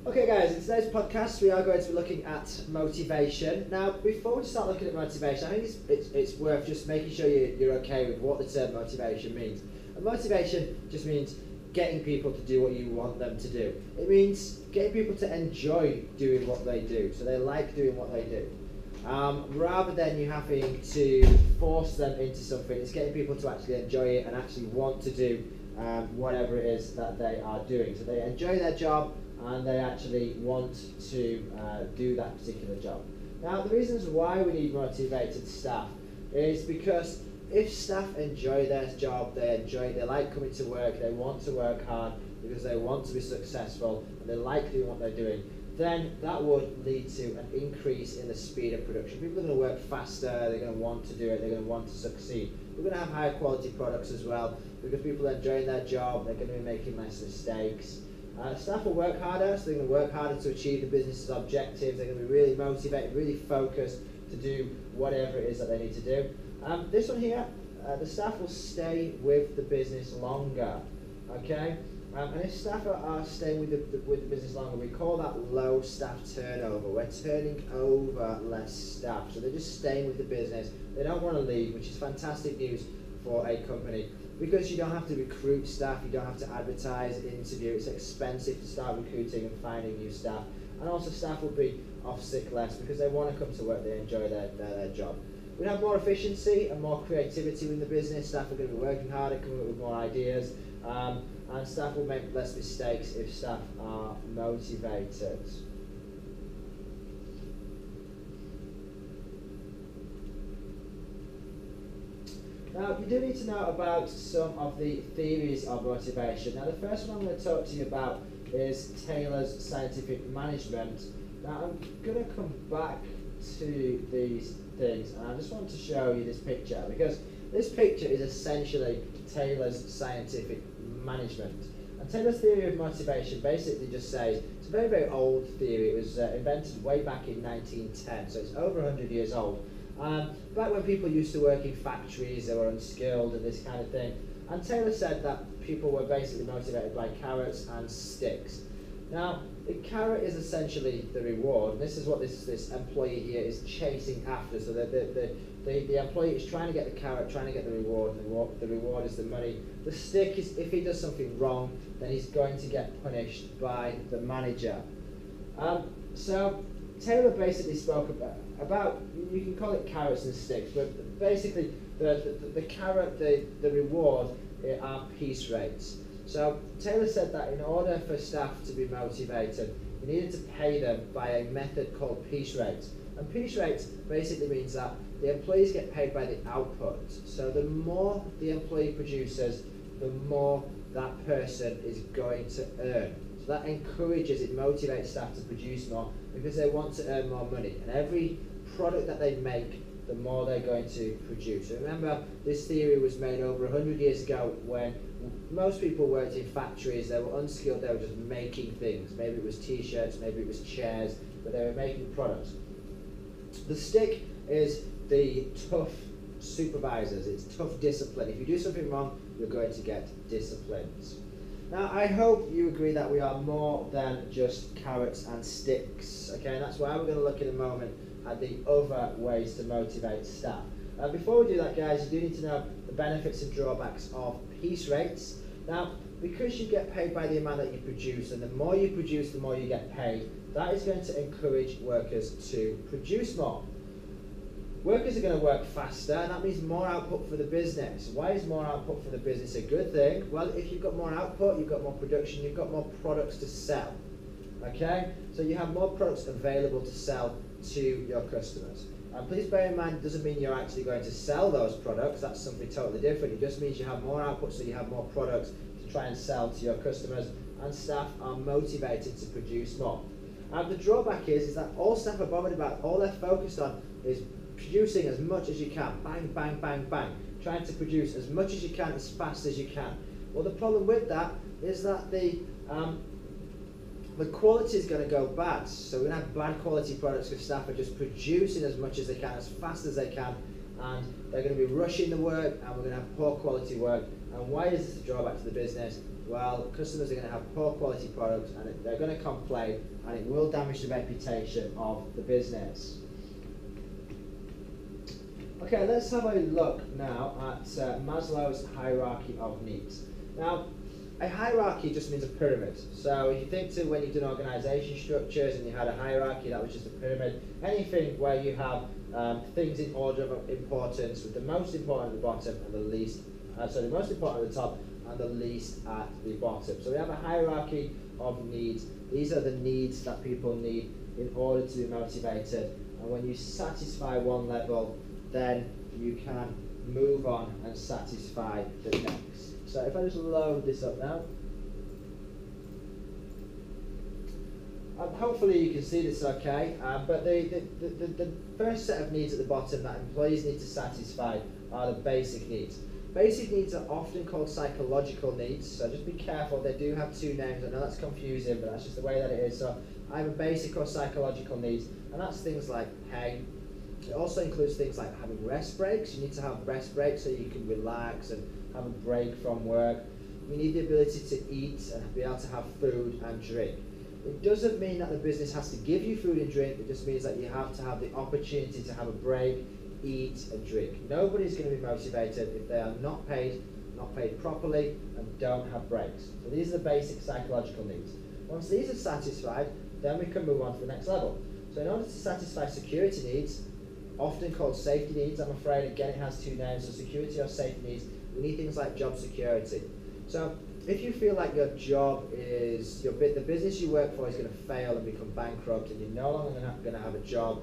Okay guys, in today's podcast we are going to be looking at motivation. Now before we start looking at motivation, I think it's worth just making sure you're okay with what the term motivation means. And motivation just means getting people to do what you want them to do. It means getting people to enjoy doing what they do, so they like doing what they do. Rather than you having to force them into something, it's getting people to actually enjoy it and actually want to do whatever it is that they are doing. So they enjoy their job and they actually want to do that particular job. Now, the reasons why we need motivated staff is because if staff enjoy their job, they like coming to work, they want to work hard because they want to be successful and they like doing what they're doing, then that would lead to an increase in the speed of production. People are going to work faster, they're going to want to do it, they're going to want to succeed. We're going to have higher quality products as well because people are enjoying their job, they're going to be making less mistakes. Staff will work harder, so they're going to work harder to achieve the business's objectives. They're going to be really motivated, really focused to do whatever it is that they need to do. This one here, the staff will stay with the business longer. Okay, and if staff are staying with the business longer, we call that low staff turnover. We're turning over less staff, so they're just staying with the business. They don't want to leave, which is fantastic news for a company. Because you don't have to recruit staff, you don't have to advertise, interview, it's expensive to start recruiting and finding new staff. And also staff will be off sick less because they want to come to work, they enjoy their job. We have more efficiency and more creativity in the business. Staff are going to be working harder, coming up with more ideas, and staff will make less mistakes if staff are motivated. Now, you do need to know about some of the theories of motivation. Now, the first one I'm going to talk to you about is Taylor's scientific management. Now, I'm going to come back to these things, and I just want to show you this picture, because this picture is essentially Taylor's scientific management. And Taylor's theory of motivation basically just says, it's a very, very old theory. It was invented way back in 1910, so it's over 100 years old. Back when people used to work in factories, they were unskilled and this kind of thing. And Taylor said that people were basically motivated by carrots and sticks. Now, the carrot is essentially the reward. This is what this employee here is chasing after. So the employee is trying to get the carrot, trying to get the reward, and the reward is the money. The stick is, if he does something wrong, then he's going to get punished by the manager. So Taylor basically spoke about, you can call it carrots and sticks, but basically the carrot, the reward are piece rates. So Taylor said that in order for staff to be motivated, you needed to pay them by a method called piece rates. And piece rates basically means that the employees get paid by the output. So the more the employee produces, the more that person is going to earn. So that encourages, it motivates staff to produce more because they want to earn more money. And every product that they make, the more they're going to produce. So remember, this theory was made over 100 years ago when most people worked in factories, they were unskilled, they were just making things. Maybe it was t-shirts, maybe it was chairs, but they were making products. The stick is the tough supervisors, it's tough discipline. If you do something wrong, you're going to get disciplined. Now, I hope you agree that we are more than just carrots and sticks, okay? And that's why we're going to look in a moment at the other ways to motivate staff. Before we do that, guys, you do need to know the benefits and drawbacks of piece rates. Now, because you get paid by the amount that you produce, and the more you produce, the more you get paid, that is going to encourage workers to produce more. Workers are going to work faster, and that means more output for the business. Why is more output for the business a good thing? Well, if you've got more output, you've got more production, you've got more products to sell. Okay? So you have more products available to sell to your customers. And please bear in mind, it doesn't mean you're actually going to sell those products. That's something totally different. It just means you have more output, so you have more products to try and sell to your customers, and staff are motivated to produce more. The drawback is that all staff are bothered about, all they're focused on is producing as much as you can, bang, bang, bang, bang, trying to produce as much as you can, as fast as you can. Well, the problem with that is that the quality is going to go bad. So we're going to have bad quality products because staff are just producing as much as they can, as fast as they can, and they're going to be rushing the work, and we're going to have poor quality work. And why is this a drawback to the business? well, customers are going to have poor quality products and they're going to complain, and it will damage the reputation of the business. Okay, let's have a look now at Maslow's hierarchy of needs. Now, a hierarchy just means a pyramid. So if you think to when you've done organisation structures and you had a hierarchy, that was just a pyramid. Anything where you have things in order of importance, with the most important at the bottom and the least, the most important at the top and the least at the bottom. So we have a hierarchy of needs. These are the needs that people need in order to be motivated. And when you satisfy one level, then you can move on and satisfy the next. So if I just load this up now, hopefully you can see this okay, but the first set of needs at the bottom that employees need to satisfy are the basic needs. Basic needs are often called psychological needs, so just be careful, they do have two names. I know that's confusing, but that's just the way that it is. So I have a basic or psychological needs, and that's things like pay. It also includes things like having rest breaks. You need to have rest breaks so you can relax and have a break from work. You need the ability to eat and be able to have food and drink. It doesn't mean that the business has to give you food and drink, it just means that you have to have the opportunity to have a break, eat and drink. Nobody's going to be motivated if they are not paid properly and don't have breaks. So these are the basic psychological needs. Once these are satisfied, then we can move on to the next level. So in order to satisfy security needs, often called safety needs, I'm afraid, again it has two names, so security or safety needs, we need things like job security. So if you feel like your job is, the business you work for is going to fail and become bankrupt and you're no longer going to have a job,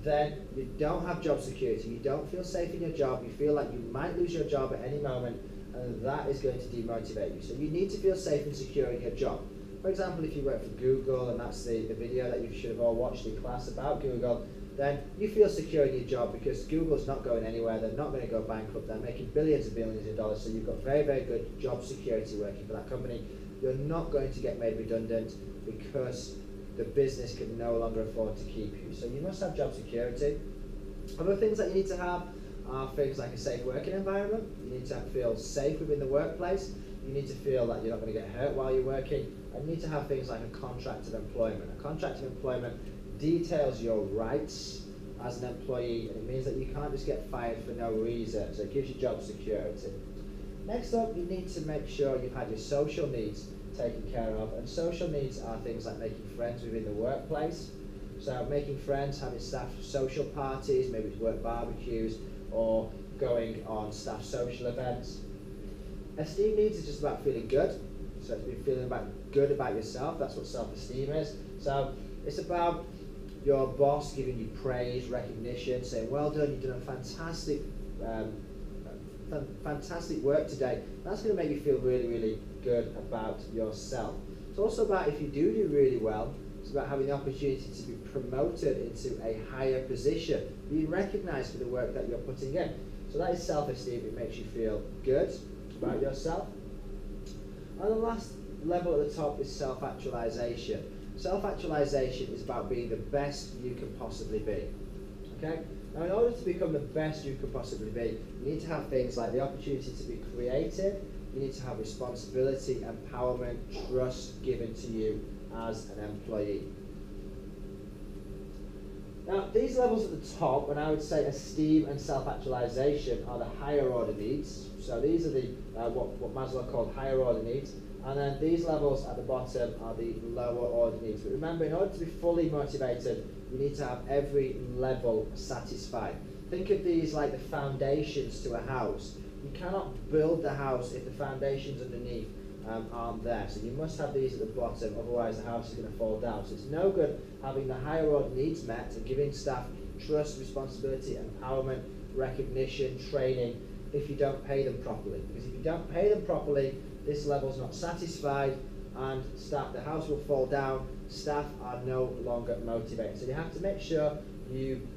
then you don't have job security, you don't feel safe in your job, you feel like you might lose your job at any moment, and that is going to demotivate you. So you need to feel safe and secure in your job. For example, if you work for Google, and that's the video that you should have all watched in class about Google, then you feel secure in your job because Google's not going anywhere, they're not going to go bankrupt, they're making billions and billions of dollars, so you've got very, very good job security working for that company. You're not going to get made redundant because the business can no longer afford to keep you. So you must have job security. Other things that you need to have are things like a safe working environment. You need to feel safe within the workplace. You need to feel that you're not going to get hurt while you're working. And you need to have things like a contract of employment. A contract of employment details your rights as an employee, and it means that you can't just get fired for no reason, so it gives you job security. Next up, you need to make sure you've had your social needs taken care of, and social needs are things like making friends within the workplace. So making friends, having staff social parties, maybe it's work barbecues, or going on staff social events. Esteem needs is just about feeling good, so it's feeling good about yourself. That's what self-esteem is. So it's about your boss giving you praise, recognition, saying, well done, you've done a fantastic work today. That's going to make you feel really, really good about yourself. It's also about, if you do really well, it's about having the opportunity to be promoted into a higher position, being recognised for the work that you're putting in. So that is self-esteem. It makes you feel good about yourself. And the last level at the top is self-actualization. Self-actualization is about being the best you can possibly be. Okay? Now, in order to become the best you can possibly be, you need to have things like the opportunity to be creative, you need to have responsibility, empowerment, trust given to you as an employee. Now, these levels at the top, and I would say esteem and self-actualization, are the higher order needs. So these are the what Maslow called higher order needs. And then these levels at the bottom are the lower order needs. But remember, in order to be fully motivated, you need to have every level satisfied. Think of these like the foundations to a house. You cannot build the house if the foundations underneath aren't there. So you must have these at the bottom, otherwise the house is going to fall down. So it's no good having the higher order needs met and giving staff trust, responsibility, empowerment, recognition, training if you don't pay them properly. Because if you don't pay them properly, this level's not satisfied, and the house will fall down, staff are no longer motivated. So you have to make sure you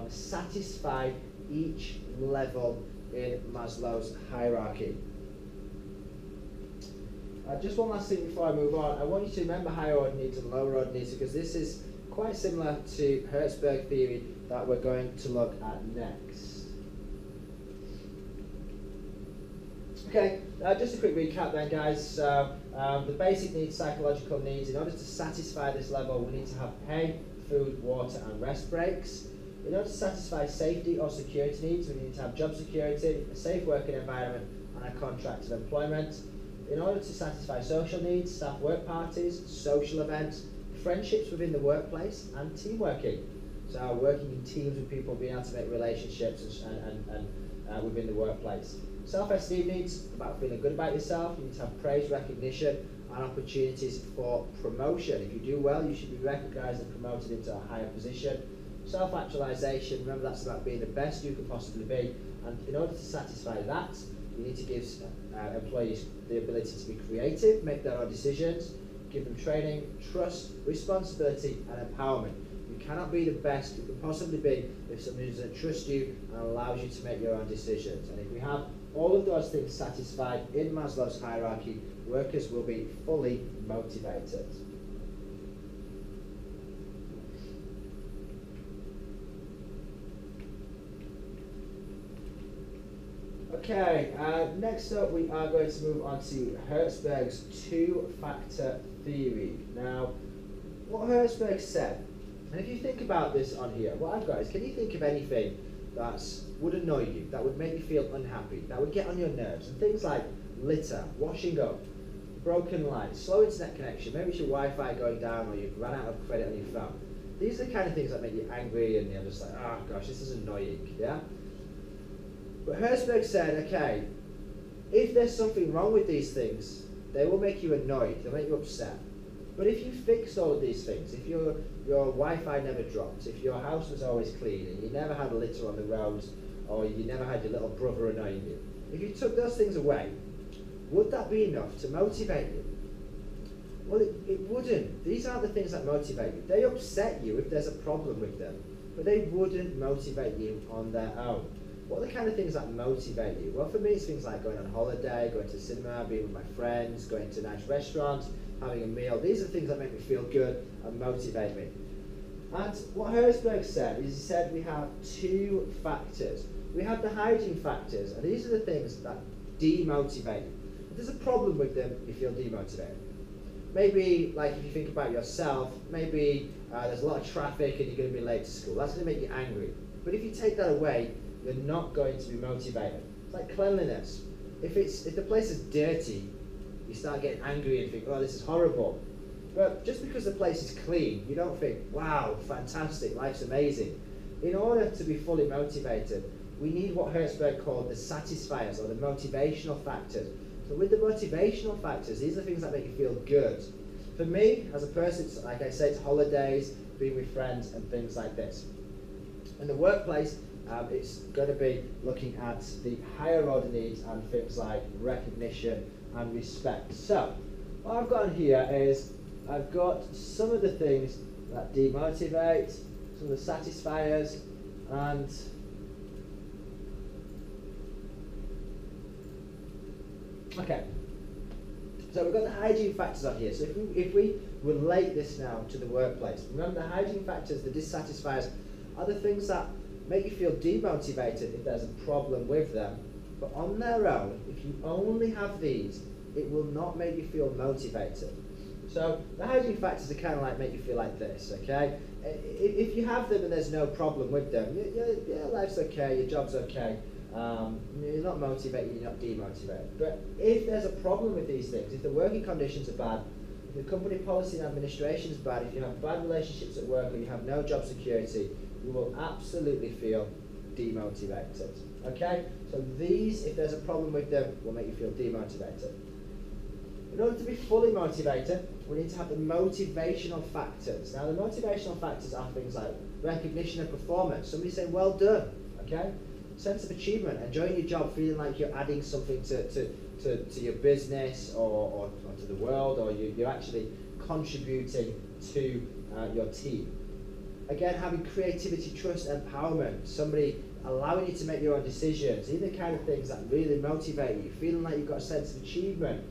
satisfy each level in Maslow's hierarchy. Just one last thing before I move on. I want you to remember higher order needs and lower order needs, because this is quite similar to Herzberg theory that we're going to look at next. Okay, Now, just a quick recap then, guys. So, the basic needs, psychological needs, in order to satisfy this level, we need to have pay, food, water, and rest breaks. In order to satisfy safety or security needs, we need to have job security, a safe working environment, and a contract of employment. In order to satisfy social needs, staff work parties, social events, friendships within the workplace, and team working. So working in teams with people, being able to make relationships and within the workplace. Self-esteem needs, about feeling good about yourself. You need to have praise, recognition, and opportunities for promotion. If you do well, you should be recognised and promoted into a higher position. Self-actualisation, remember that's about being the best you could possibly be, and in order to satisfy that, you need to give employees the ability to be creative, make their own decisions, give them training, trust, responsibility, and empowerment. You cannot be the best you can possibly be if somebody doesn't trust you and allows you to make your own decisions. And if we have all of those things satisfied in Maslow's hierarchy, workers will be fully motivated. Okay, next up we are going to move on to Herzberg's two-factor theory. Now, what Herzberg said, and if you think about this on here, what I've got is, can you think of anything that would annoy you, that would make you feel unhappy, that would get on your nerves? And things like litter, washing up, broken lights, slow internet connection, maybe it's your Wi-Fi going down or you've run out of credit on your phone. These are the kind of things that make you angry and you're just like, oh gosh, this is annoying, yeah? But Herzberg said, okay, if there's something wrong with these things, they will make you annoyed, they'll make you upset. But if you fix all of these things, if your Wi-Fi never dropped, if your house was always clean, and you never had litter on the roads, or you never had your little brother annoying you, if you took those things away, would that be enough to motivate you? Well, it wouldn't. These aren't the things that motivate you. They upset you if there's a problem with them, but they wouldn't motivate you on their own. What are the kind of things that motivate you? Well, for me, it's things like going on holiday, going to the cinema, being with my friends, going to nice restaurants, having a meal. These are things that make me feel good and motivate me. And what Herzberg said is, he said we have two factors. We have the hygiene factors, and these are the things that demotivate you. If there's a problem with them, you feel demotivated. Maybe, like if you think about yourself, maybe there's a lot of traffic and you're going to be late to school. That's going to make you angry. But if you take that away, you're not going to be motivated. It's like cleanliness. If the place is dirty, you start getting angry and think, oh, this is horrible. But just because the place is clean, you don't think, wow, fantastic, life's amazing. In order to be fully motivated, we need what Herzberg called the satisfiers, or the motivational factors. So with the motivational factors, these are things that make you feel good. For me, as a person, it's, like I said, it's holidays, being with friends, and things like this. In the workplace, it's going to be looking at the higher order needs and things like recognition and respect. So, what I've got here is, I've got some of the things that demotivate, some of the satisfiers, and okay. So we've got the hygiene factors on here. So if we relate this now to the workplace, remember the hygiene factors, the dissatisfiers, are the things that make you feel demotivated if there's a problem with them. But on their own, if you only have these, it will not make you feel motivated. So the hygiene factors are kind of like make you feel like this, okay? If you have them and there's no problem with them, your life's okay, your job's okay, you're not motivated, you're not demotivated. But if there's a problem with these things, if the working conditions are bad, if the company policy and administration is bad, if you have bad relationships at work or you have no job security, you will absolutely feel demotivated. Okay? So these, if there's a problem with them, will make you feel demotivated. In order to be fully motivated, we need to have the motivational factors. Now the motivational factors are things like recognition of performance, somebody saying well done, okay? Sense of achievement, enjoying your job, feeling like you're adding something to your business or to the world, or you're actually contributing to your team. Again, having creativity, trust, empowerment, somebody allowing you to make your own decisions. These are the kind of things that really motivate you, feeling like you've got a sense of achievement.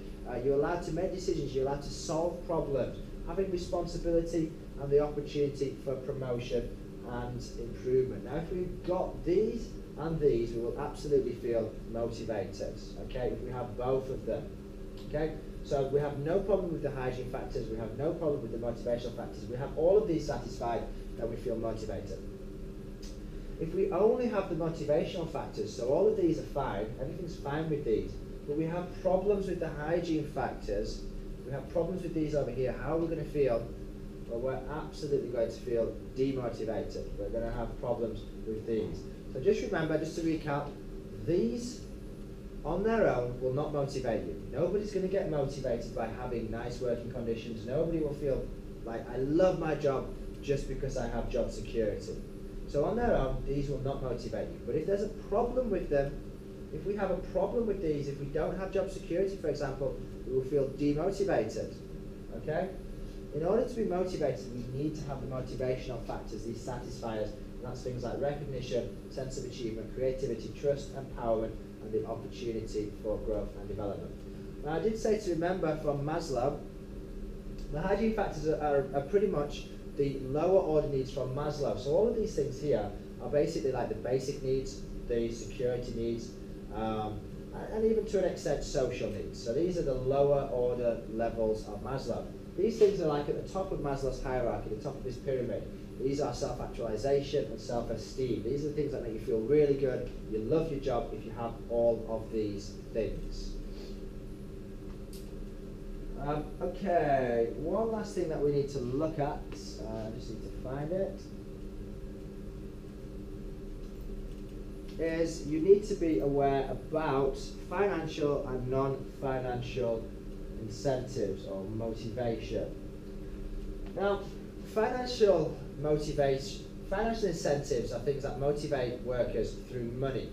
You're allowed to make decisions, you're allowed to solve problems, having responsibility and the opportunity for promotion and improvement. Now if we've got these, and these, we will absolutely feel motivated, okay, if we have both of them, okay? So we have no problem with the hygiene factors, we have no problem with the motivational factors, we have all of these satisfied, then we feel motivated. If we only have the motivational factors, so all of these are fine, everything's fine with these, but we have problems with the hygiene factors, we have problems with these over here, how are we going to feel? Well, we're absolutely going to feel demotivated. We're going to have problems with these. So just remember, just to recap, these on their own will not motivate you. Nobody's going to get motivated by having nice working conditions. Nobody will feel like, I love my job just because I have job security. So on their own, these will not motivate you. But if there's a problem with them, if we have a problem with these, if we don't have job security, for example, we will feel demotivated. Okay? In order to be motivated, we need to have the motivational factors, these satisfiers, and that's things like recognition, sense of achievement, creativity, trust, empowerment, and the opportunity for growth and development. Now, I did say to remember from Maslow, the hygiene factors are pretty much the lower order needs from Maslow. So all of these things here are basically like the basic needs, the security needs, and even to an extent social needs. So these are the lower order levels of Maslow. These things are like at the top of Maslow's hierarchy, the top of his pyramid. These are self-actualization and self-esteem. These are the things that make you feel really good. You love your job if you have all of these things. Okay, one last thing that we need to look at. I just need to find it. Is you need to be aware about financial and non-financial incentives or motivation. Now, financial incentives are things that motivate workers through money.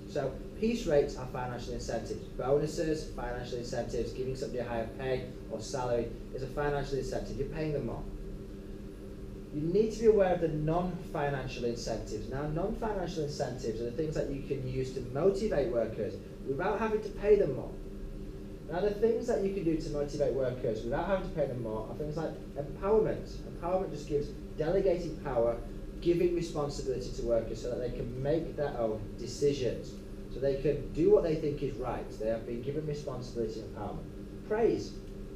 So piece rates are financial incentives. Bonuses, financial incentives, giving somebody a higher pay or salary is a financial incentive. You're paying them more. You need to be aware of the non-financial incentives. Now, non-financial incentives are the things that you can use to motivate workers without having to pay them more. Now, the things that you can do to motivate workers without having to pay them more are things like empowerment. Empowerment just gives delegating power, giving responsibility to workers so that they can make their own decisions, so they can do what they think is right. They have been given responsibility and empowerment. Praise,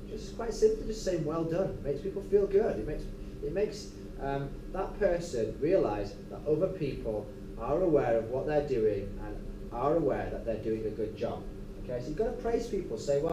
just quite simply just saying well done. It makes people feel good. It makes that person realize that other people are aware of what they're doing and are aware that they're doing a good job. Okay, so you've got to praise people, say well